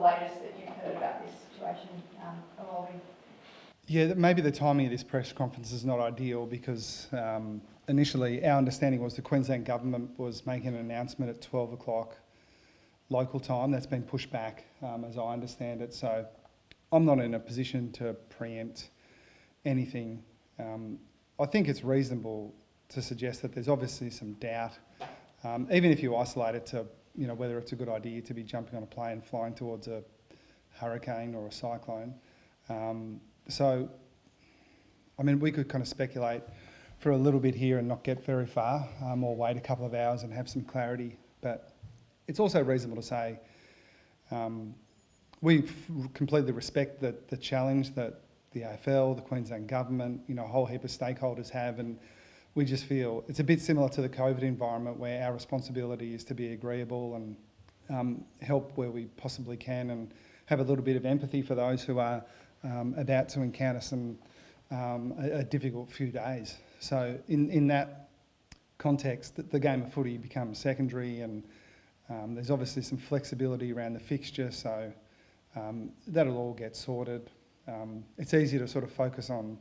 latest that you've heard about this situation evolving? Yeah, maybe the timing of this press conference is not ideal because initially our understanding was the Queensland Government was making an announcement at 12 o'clock local time. That's been pushed back, as I understand it. So I'm not in a position to preempt anything. I think it's reasonable to suggest that there's obviously some doubt, even if you isolate it to, whether it's a good idea to be jumping on a plane flying towards a hurricane or a cyclone. So, I mean, we could kind of speculate for a little bit here and not get very far, or wait a couple of hours and have some clarity. But it's also reasonable to say we completely respect the challenge that the AFL, the Queensland Government, a whole heap of stakeholders have, and we just feel it's a bit similar to the COVID environment where our responsibility is to be agreeable and help where we possibly can and have a little bit of empathy for those who are about to encounter some a difficult few days. So in that context, the game of footy becomes secondary, and there's obviously some flexibility around the fixture, so that'll all get sorted. It's easy to sort of focus on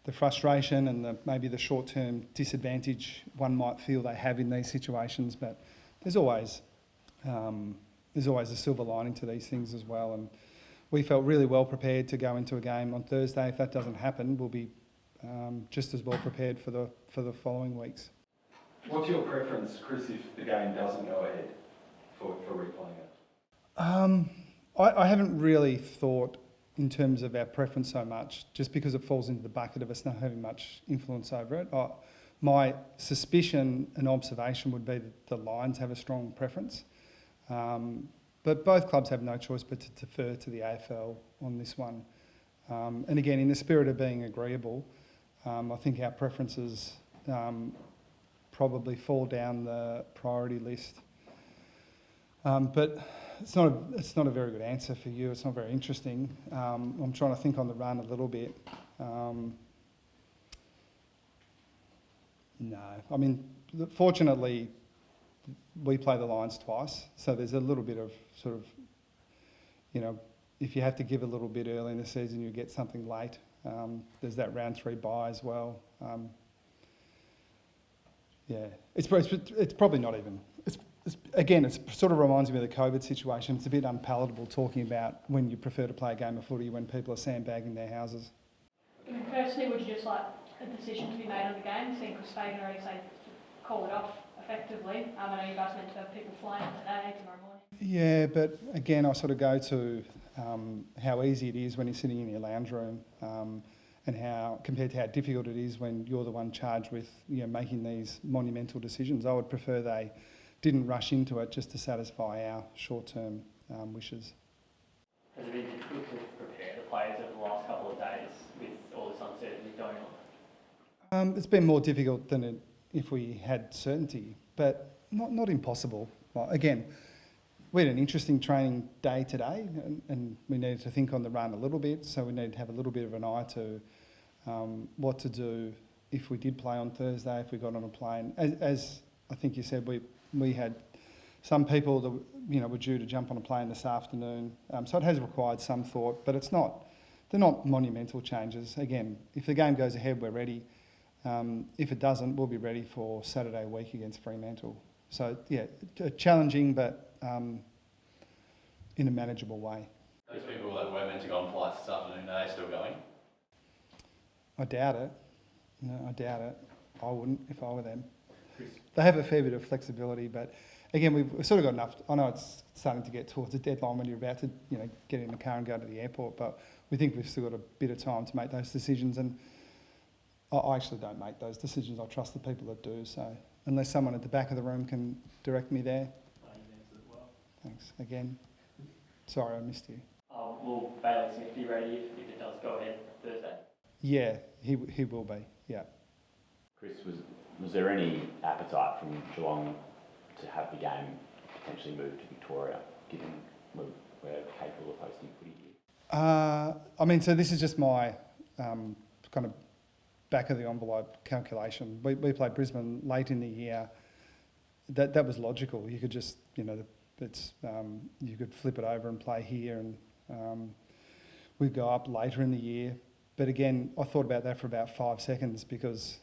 the frustration and maybe the short-term disadvantage one might feel they have in these situations, but there's always a silver lining to these things as well. And we felt really well prepared to go into a game on Thursday. If that doesn't happen, we'll be just as well prepared for the following weeks. What's your preference, Chris, if the game doesn't go ahead for replaying it? I haven't really thought in terms of our preference so much, just because it falls into the bucket of us not having much influence over it. My suspicion and observation would be that the Lions have a strong preference. But both clubs have no choice but to defer to the AFL on this one. And again, in the spirit of being agreeable, I think our preferences probably fall down the priority list. But it's not a very good answer for you. It's not very interesting. I'm trying to think on the run a little bit. No, I mean, fortunately, we play the Lions twice, so there's a little bit of sort of, if you have to give a little bit early in the season, you get something late. There's that round 3 bye as well. Yeah, it's probably not even. Again, it sort of reminds me of the COVID situation. It's a bit unpalatable talking about when you prefer to play a game of footy when people are sandbagging their houses. Personally, would you just like a decision to be made on the game? Seeing Chris Fagan already say call it off effectively. I know you guys meant to have people flying today, tomorrow morning. Yeah, but again, I sort of go to how easy it is when you're sitting in your lounge room, and how compared to how difficult it is when you're the one charged with making these monumental decisions. I would prefer they didn't rush into it just to satisfy our short-term wishes. Has it been difficult to prepare the players over the last couple of days with all this uncertainty going on? It's been more difficult than if we had certainty, but not impossible. Well, again, we had an interesting training day today, and we needed to think on the run a little bit, so we needed to have a little bit of an eye to what to do if we did play on Thursday, if we got on a plane. As I think you said, we had some people that were due to jump on a plane this afternoon, so it has required some thought, but they're not monumental changes. Again, if the game goes ahead, we're ready. If it doesn't, we'll be ready for Saturday week against Fremantle. So yeah, challenging, but in a manageable way. Those people that were meant to go on flights this afternoon, are they still going? I doubt it. No, I doubt it. I wouldn't if I were them. They have a fair bit of flexibility, but again, we've sort of got enough. I know it's starting to get towards a deadline when you're about to, get in the car and go to the airport, but we think we've still got a bit of time to make those decisions. And I actually don't make those decisions. I trust the people that do. So unless someone at the back of the room can direct me there. Thanks again. Sorry, I missed you. Will Bailey Smith be ready if it does go ahead Thursday? Yeah, he will be. Yeah. Chris, was there any appetite from Geelong to have the game potentially moved to Victoria, given we're capable of hosting footy here? So this is just my kind of back of the envelope calculation. We played Brisbane late in the year. That was logical. You could just, the It's you could flip it over and play here, and we'd go up later in the year. But again, I thought about that for about 5 seconds because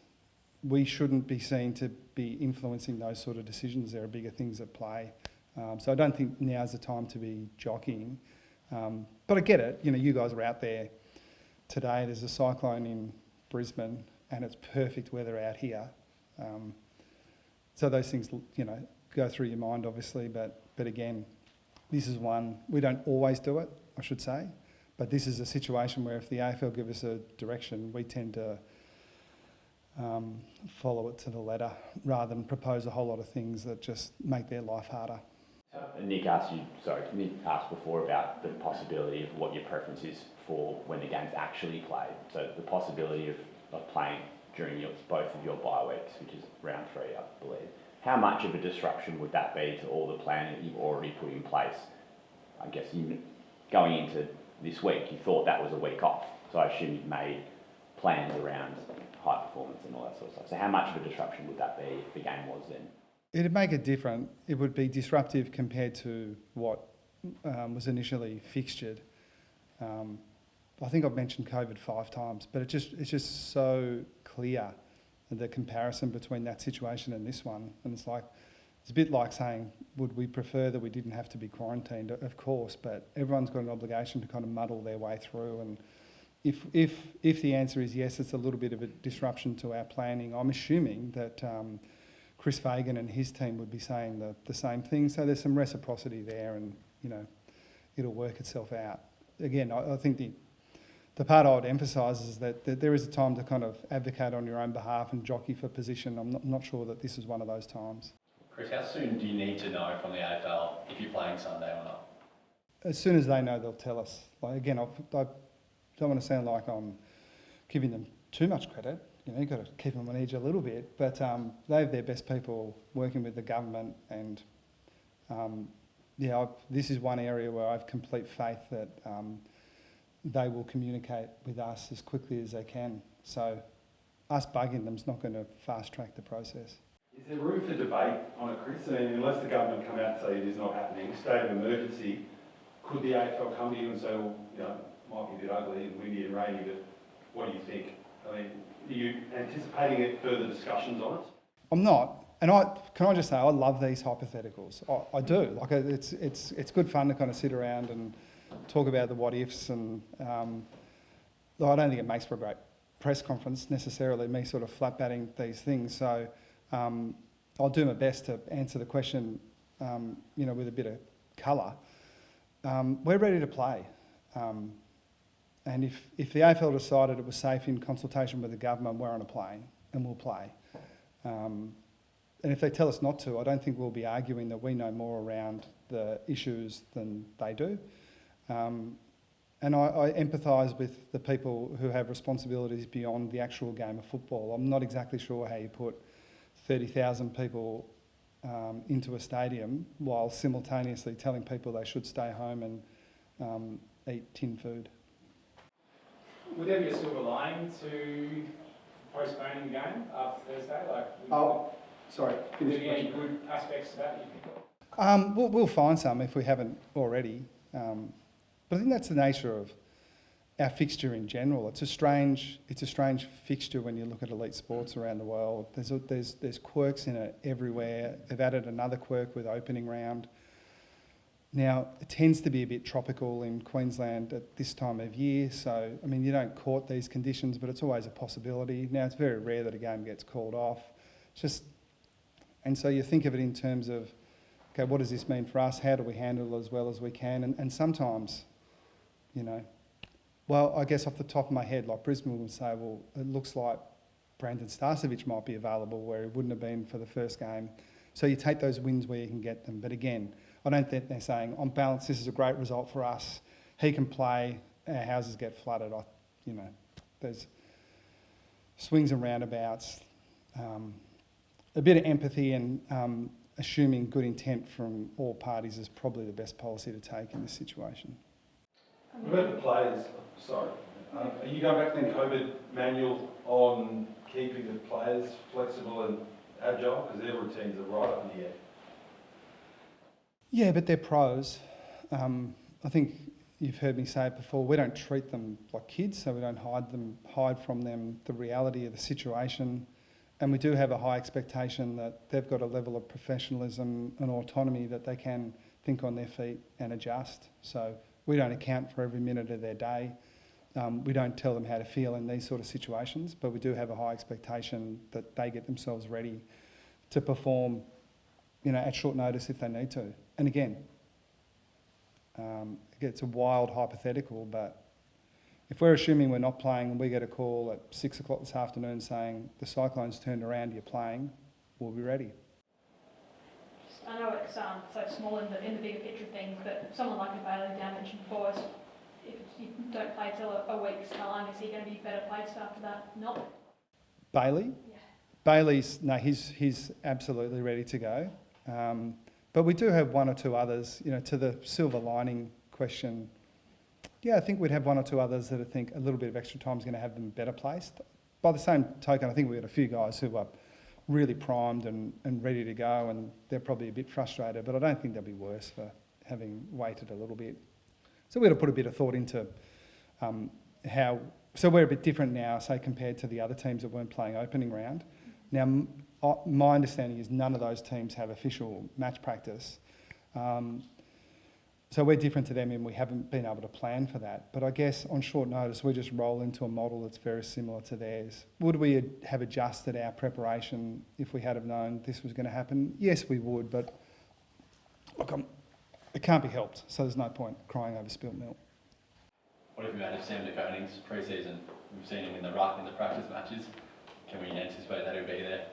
we shouldn't be seen to be influencing those sort of decisions. There are bigger things at play. So I don't think now's the time to be jockeying. But I get it. You know, you guys are out there today. There's a cyclone in Brisbane, and it's perfect weather out here. So those things, you know, go through your mind, obviously. But again, this is one we don't always do it, I should say. But this is a situation where if the AFL give us a direction, we tend to follow it to the letter rather than propose a whole lot of things that just make their life harder. Nick asked before about the possibility of what your preference is for when the game's actually played. So the possibility of playing during both of your bye weeks, which is round 3, I believe. How much of a disruption would that be to all the planning that you've already put in place? I guess going into this week, you thought that was a week off. So I assume you've made plans around high performance and all that sort of stuff. So how much of a disruption would that be if the game was then? It'd make it different. It would be disruptive compared to what was initially fixtured. I think I've mentioned COVID 5 times, but it's just so clear, the comparison between that situation and this one. And it's a bit like saying, would we prefer that we didn't have to be quarantined? Of course, but everyone's got an obligation to kind of muddle their way through. And if the answer is yes, it's a little bit of a disruption to our planning. I'm assuming that Chris Fagan and his team would be saying the same thing. So there's some reciprocity there, and you know, it'll work itself out. Again, I think the part I would emphasise is that there is a time to kind of advocate on your own behalf and jockey for position. I'm not sure that this is one of those times. Chris, how soon do you need to know from the AFL if you're playing Sunday or not? As soon as they know, they'll tell us. Like again, I don't want to sound like I'm giving them too much credit. You know, you've got to keep them on edge a little bit. But they have their best people working with the government, and this is one area where I have complete faith that they will communicate with us as quickly as they can. So us bugging them is not going to fast track the process. Is there room for debate on it, Chris? I mean, unless the government come out and say it is not happening, state of emergency, could the AFL come to you and say, well, you know, it might be a bit ugly and windy and rainy, but what do you think? I mean, are you anticipating further discussions on it? I'm not. And can I just say, I love these hypotheticals. I do. Like, it's good fun to kind of sit around and talk about the what ifs, and I don't think it makes for a great press conference necessarily, me sort of flat batting these things. So I'll do my best to answer the question, you know, with a bit of colour. We're ready to play. And if the AFL decided it was safe in consultation with the government, we're on a plane and we'll play. And if they tell us not to, I don't think we'll be arguing that we know more around the issues than they do. And I empathise with the people who have responsibilities beyond the actual game of football. I'm not exactly sure how you put 30,000 people into a stadium while simultaneously telling people they should stay home and eat tin food. Would there be a silver lining to postponing the game after Thursday? Sorry. Would there be any good aspects to that you think of? We'll find some if we haven't already. But I think that's the nature of our fixture in general. It's a strange fixture when you look at elite sports around the world. There's quirks in it everywhere. They've added another quirk with opening round. Now, it tends to be a bit tropical in Queensland at this time of year, so, I mean, you don't court these conditions, but it's always a possibility. Now, it's very rare that a game gets called off. And so you think of it in terms of, okay, what does this mean for us? How do we handle it as well as we can? And sometimes, you know, well, I guess off the top of my head, like Brisbane would say, well, it looks like Brandon Starcevic might be available where he wouldn't have been for the first game. So you take those wins where you can get them. But again, I don't think they're saying, on balance, this is a great result for us. He can play, our houses get flooded. You know, there's swings and roundabouts. A bit of empathy and assuming good intent from all parties is probably the best policy to take in this situation. What about the players? Sorry. Are you going back to the COVID manual on keeping the players flexible and agile? Because their routines are right up in the air. Yeah, but they're pros. I think you've heard me say it before. We don't treat them like kids, so we don't hide from them the reality of the situation. And we do have a high expectation that they've got a level of professionalism and autonomy that they can think on their feet and adjust. So we don't account for every minute of their day. We don't tell them how to feel in these sort of situations, but we do have a high expectation that they get themselves ready to perform, at short notice if they need to. And again, it's a wild hypothetical, but if we're assuming we're not playing and we get a call at 6 o'clock this afternoon saying the Cyclones turned around, you're playing, we'll be ready. I know it's so small in the bigger picture of things, but someone like a Bailey Dan mentioned before, if you don't play till a week's time, is he going to be better placed after that? Not. Bailey? Yeah. Bailey's, no, he's absolutely ready to go. But we do have one or two others, to the silver lining question. Yeah, I think we'd have one or two others that I think a little bit of extra time is going to have them better placed. By the same token, I think we've got a few guys who are really primed and ready to go, and they're probably a bit frustrated, but I don't think they'll be worse for having waited a little bit. So we've got to put a bit of thought into so we're a bit different now, say, compared to the other teams that weren't playing opening round. Now, my understanding is none of those teams have official match practice. So we're different to them and we haven't been able to plan for that. But I guess on short notice, we just roll into a model that's very similar to theirs. Would we have adjusted our preparation if we had have known this was going to happen? Yes, we would, but look, it can't be helped, so there's no point crying over spilt milk. What have you made of Sam De Koning's pre-season? We've seen him in the ruck in the practice matches. Can we anticipate that he'll be there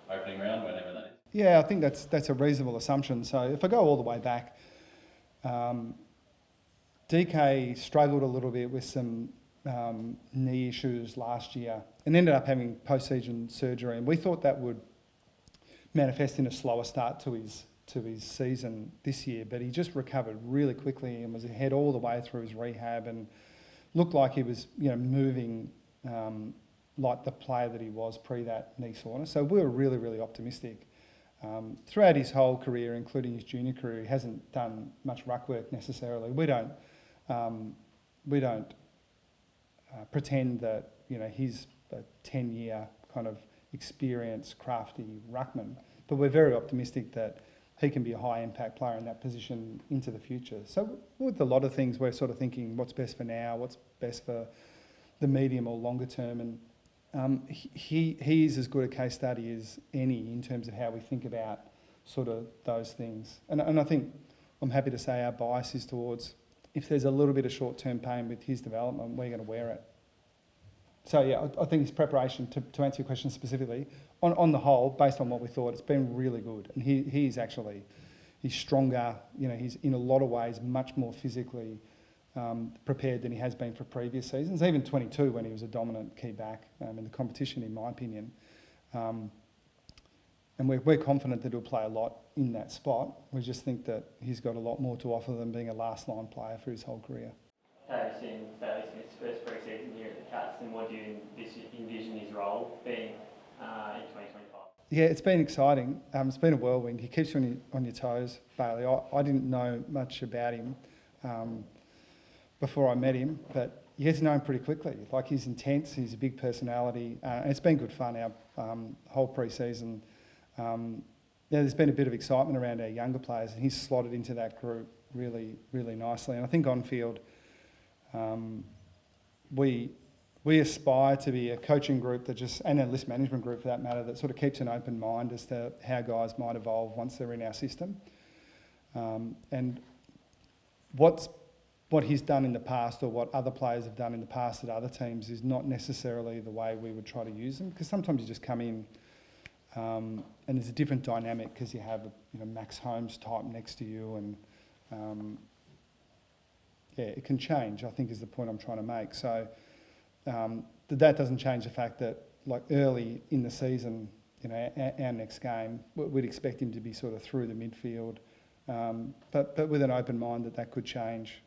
opening round, whenever that is? Yeah, I think that's a reasonable assumption. So if I go all the way back, DK struggled a little bit with some knee issues last year and ended up having post-season surgery, and we thought that would manifest in a slower start to his season this year, but he just recovered really quickly and was ahead all the way through his rehab and looked like he was moving like the player that he was pre that knee soreness. So we were really, really optimistic. Throughout his whole career, including his junior career, he hasn't done much ruck work necessarily. We don't pretend that he's a 10-year kind of experienced, crafty ruckman, but we're very optimistic that he can be a high impact player in that position into the future. So with a lot of things, we're sort of thinking what's best for now, what's best for the medium or longer term, and he is as good a case study as any in terms of how we think about sort of those things. And I think I'm happy to say our bias is towards if there's a little bit of short-term pain with his development, we're going to wear it. So yeah, I think his preparation, to answer your question specifically, on the whole, based on what we thought, it's been really good. And he's stronger, he's in a lot of ways much more physically prepared than he has been for previous seasons, even 22 when he was a dominant key back in the competition, in my opinion. And we're confident that he'll play a lot in that spot. We just think that he's got a lot more to offer than being a last-line player for his whole career. Bailey Smith's first pre-season here at the Cats, and what do you envision his role being in 2025? Yeah, it's been exciting. It's been a whirlwind. He keeps you on your toes, Bailey. I didn't know much about him before I met him, but you get to know him pretty quickly. Like, he's intense, he's a big personality, and it's been good fun, our whole pre-season. There's been a bit of excitement around our younger players, and he's slotted into that group really, really nicely. And I think on field, we aspire to be a coaching group and a list management group for that matter, that sort of keeps an open mind as to how guys might evolve once they're in our system. And what he's done in the past, or what other players have done in the past at other teams, is not necessarily the way we would try to use them, because sometimes you just come in and there's a different dynamic because you have Max Holmes type next to you, and it can change, I think, is the point I'm trying to make. So that doesn't change the fact that, like, early in the season, our next game, we'd expect him to be sort of through the midfield, but with an open mind that could change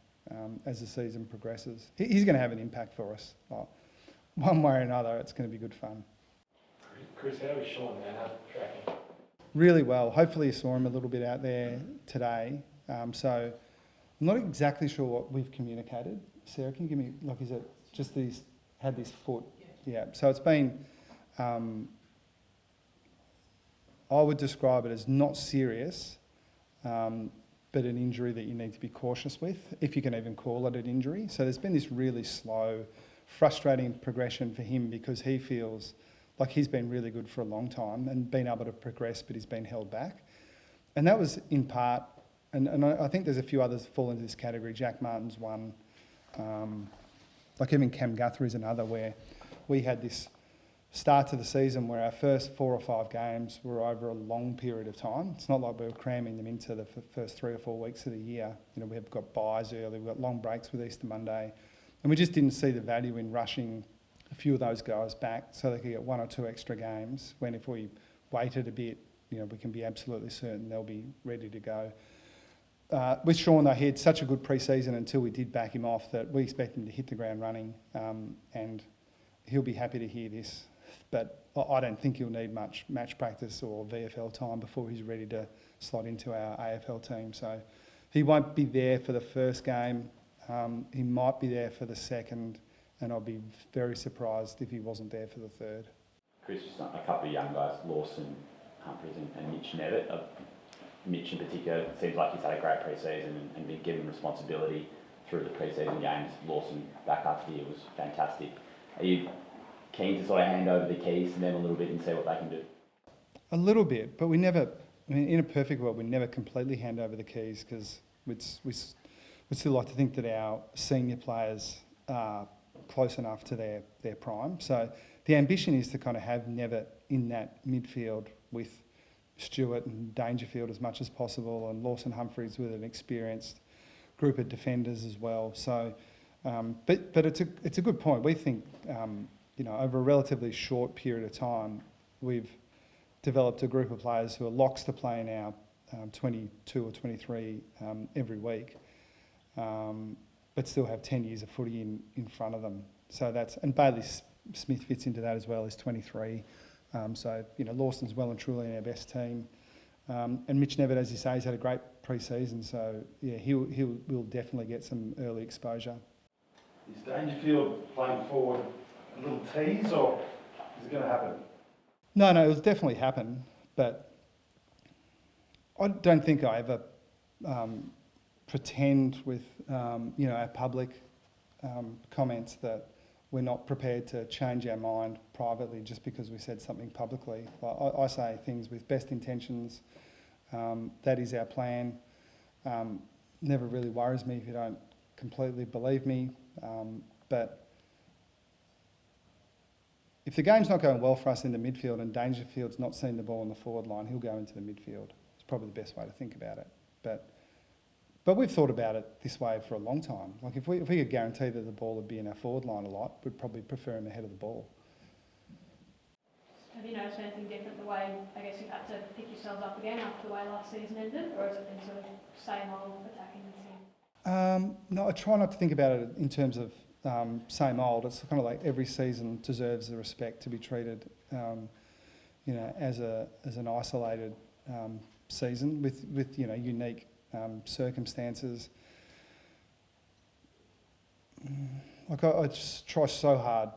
as the season progresses. He's going to have an impact for us. One way or another, it's going to be good fun. Chris, how is Sean Manhart tracking? Really well. Hopefully you saw him a little bit out there today. So I'm not exactly sure what we've communicated. Sarah, can you give me, like, is it just these, had this foot? Yeah, so it's been, I would describe it as not serious, but an injury that you need to be cautious with, if you can even call it an injury. So there's been this really slow, frustrating progression for him because he feels like he's been really good for a long time and been able to progress, but he's been held back. And that was in part, and I think there's a few others fall into this category. Jack Martin's one, like even Cam Guthrie's another, where we had this start to the season where our first 4 or 5 games were over a long period of time. It's not like we were cramming them into the first 3 or 4 weeks of the year. You know, we've got buys early, we've got long breaks with Easter Monday, and we just didn't see the value in rushing a few of those guys back so they could get 1 or 2 extra games, when if we waited a bit, you know, we can be absolutely certain they'll be ready to go. With Sean, though, he had such a good pre-season until we did back him off that we expect him to hit the ground running, and he'll be happy to hear this. But I don't think he'll need much match practice or VFL time before he's ready to slot into our AFL team. So he won't be there for the first game. He might be there for the second, and I'll be very surprised if he wasn't there for the third. Chris, just a couple of young guys, Lawson, Humphries and Mitch Nevitt. Mitch in particular, it seems like he's had a great pre-season and been given responsibility through the pre-season games. Lawson back after the year was fantastic. Are you keen to sort of hand over the keys to them a little bit and see what they can do? A little bit, but we never, I mean, in a perfect world, we never completely hand over the keys because we still like to think that our senior players are close enough to their prime. So the ambition is to kind of have Nevitt in that midfield with Stewart and Dangerfield as much as possible, and Lawson Humphries with an experienced group of defenders as well. So, but it's a good point. We think, you know, over a relatively short period of time, we've developed a group of players who are locks to play now, 22 or 23 every week, but still have 10 years of footy in front of them. So that's, and Bailey Smith fits into that as well, as 23. So, you know, Lawson's well and truly in our best team. And Mitch Nevitt, as you say, has had a great pre-season. So, yeah, he'll definitely get some early exposure. Is Dangerfield playing forward a little tease, or is it going to happen? No, it'll definitely happen. But I don't think I ever pretend with, you know, our public comments that we're not prepared to change our mind privately just because we said something publicly. I say things with best intentions. That is our plan. Never really worries me if you don't completely believe me. But if the game's not going well for us in the midfield and Dangerfield's not seeing the ball in the forward line, he'll go into the midfield. It's probably the best way to think about it. But we've thought about it this way for a long time. Like if we could guarantee that the ball would be in our forward line a lot, we'd probably prefer him ahead of the ball. Have you noticed anything different the way, I guess, you've had to pick yourselves up again after the way last season ended, or has it been sort of same old attacking this year? No, I try not to think about it in terms of same old. It's kind of like every season deserves the respect to be treated, you know, as an isolated season with you know, unique circumstances. Like I just try so hard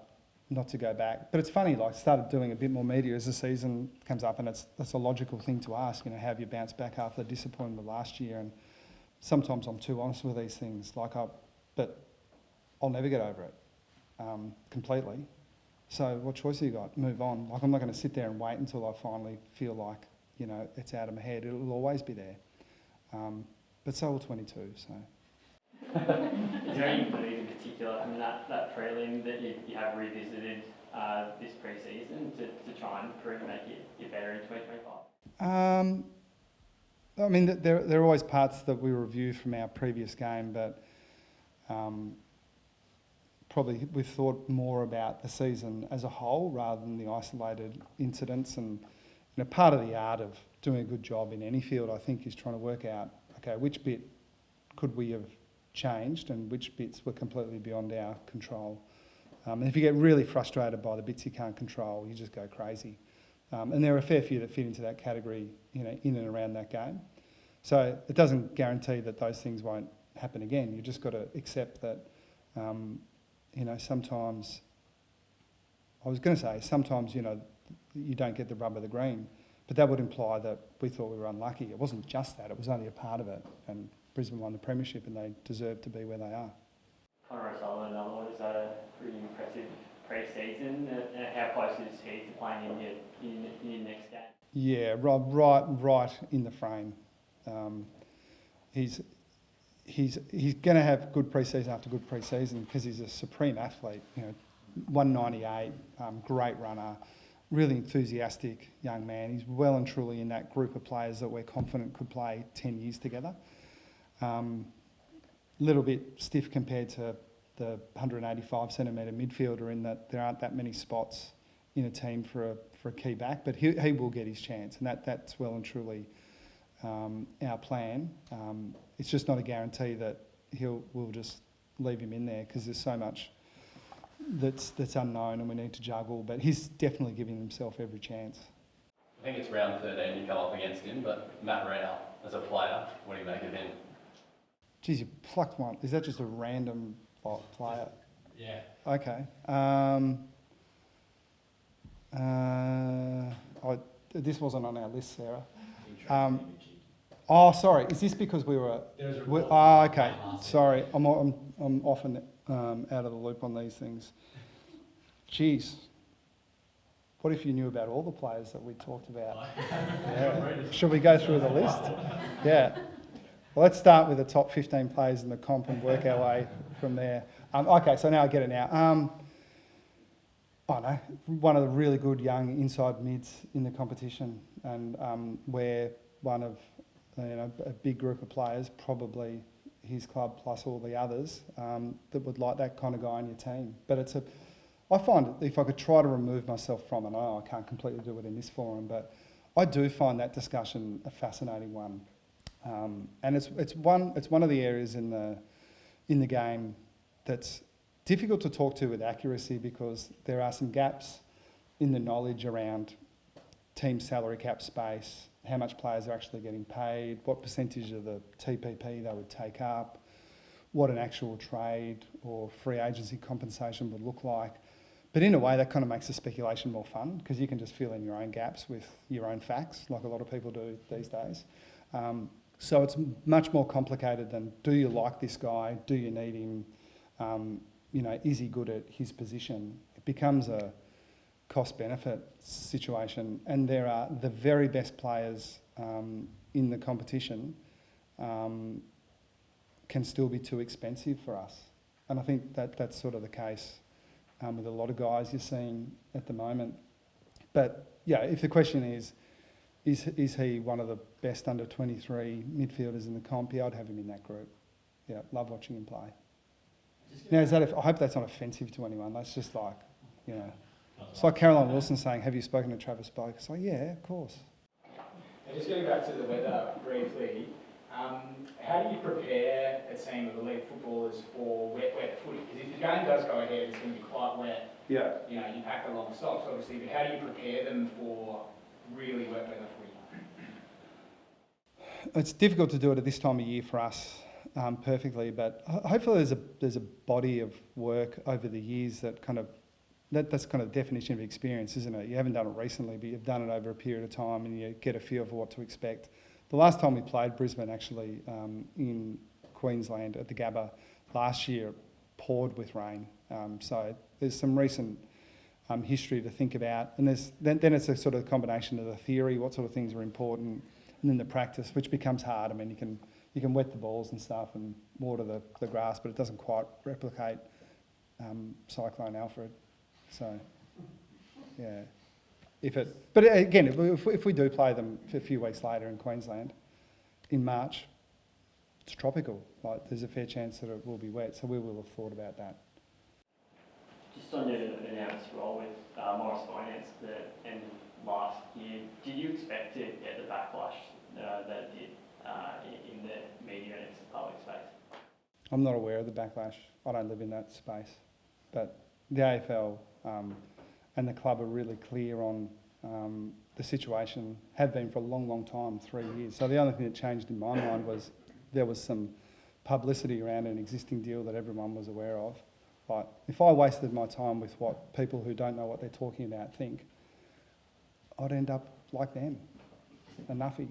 not to go back, but it's funny. Like I started doing a bit more media as the season comes up, and that's a logical thing to ask. You know, how have you bounced back after the disappointment of last year? And sometimes I'm too honest with these things. But I'll never get over it completely. So what choice have you got? Move on. Like I'm not going to sit there and wait until I finally feel like, you know, it's out of my head. It'll always be there. But so will 22. So. Is there any moves in particular from that prelim that you have revisited this pre-season to try and improve and make it better in 2025? I mean, there are always parts that we review from our previous game, but probably we've thought more about the season as a whole rather than the isolated incidents. And you know, part of the art of doing a good job in any field, I think, is trying to work out, okay, which bit could we have changed and which bits were completely beyond our control. And if you get really frustrated by the bits you can't control, you just go crazy. And there are a fair few that fit into that category, you know, in and around that game. So it doesn't guarantee that those things won't happen again. You just got to accept that, sometimes, sometimes, you don't get the rub of the green. But that would imply that we thought we were unlucky. It wasn't just that, it was only a part of it. And Brisbane won the premiership and they deserve to be where they are. Connor O'Sullivan, another one, is a pretty impressive pre-season. How close is he to playing in your next game? Yeah, right in the frame. He's going to have good pre-season after good pre-season because he's a supreme athlete. 198, great runner, really enthusiastic young man. He's well and truly in that group of players that we're confident could play 10 years together. Little bit stiff compared to the 185 centimetre midfielder in that there aren't that many spots in a team for a key back, but he will get his chance, and that's well and truly our plan. It's just not a guarantee that we'll just leave him in there because there's so much that's unknown and we need to juggle, but he's definitely giving himself every chance. I think it's round 13 you come up against him, but Matt Rao, as a player, what do you make of him? Geez, you plucked one. Is that just a random player? Yeah. Okay. This wasn't on our list, Sarah. Sorry. Is this because we were? Okay. Sorry, I'm often out of the loop on these things. Jeez. What if you knew about all the players that we talked about? Yeah. Should we go through the list? Yeah. Well, let's start with the top 15 players in the comp and work our way from there. Okay, so now I get it now. One of the really good young inside mids in the competition, and we're one of a big group of players, probably his club plus all the others, that would like that kind of guy on your team. But I find if I could try to remove myself from it, I can't completely do it in this forum, but I do find that discussion a fascinating one. And it's one of the areas in the game that's difficult to talk to with accuracy because there are some gaps in the knowledge around team salary cap space, how much players are actually getting paid, what percentage of the TPP they would take up, what an actual trade or free agency compensation would look like. But in a way that kind of makes the speculation more fun because you can just fill in your own gaps with your own facts like a lot of people do these days. So it's much more complicated than do you like this guy, do you need him, is he good at his position? It becomes a cost-benefit situation, and there are the very best players in the competition can still be too expensive for us. And I think that's sort of the case with a lot of guys you're seeing at the moment. But yeah, if the question is he one of the best under 23 midfielders in the comp? Yeah, I'd have him in that group. Yeah, love watching him play. Now, I hope that's not offensive to anyone. That's just like, it's like Caroline Wilson saying, have you spoken to Travis Boak? It's like, yeah, of course. And just getting back to the weather briefly, how do you prepare a team of elite footballers for wet footy? Because if the game does go ahead, it's going to be quite wet. Yeah. You pack a long socks, obviously, but how do you prepare them for really wet weather footy? It's difficult to do it at this time of year for us perfectly, but hopefully there's a body of work over the years that that's kind of the definition of experience, isn't it? You haven't done it recently, but you've done it over a period of time and you get a feel for what to expect. The last time we played Brisbane actually in Queensland at the Gabba last year poured with rain. So there's some recent history to think about, and then it's a sort of combination of the theory, what sort of things are important, and then the practice, which becomes hard. I mean, you can wet the balls and stuff and water the grass, but it doesn't quite replicate Cyclone Alfred. So, yeah. But again, if we do play them a few weeks later in Queensland, in March, it's tropical. Like, there's a fair chance that it will be wet, so we will have thought about that. Just on your announced role with Morris Finance at the end of last year, did you expect to get the backlash that it did in the media and its public space? I'm not aware of the backlash. I don't live in that space. But the AFL and the club are really clear on the situation had been for a long, long time, 3 years. So the only thing that changed in my mind was there was some publicity around an existing deal that everyone was aware of. Like, if I wasted my time with what people who don't know what they're talking about think, I'd end up like them, a nuffy.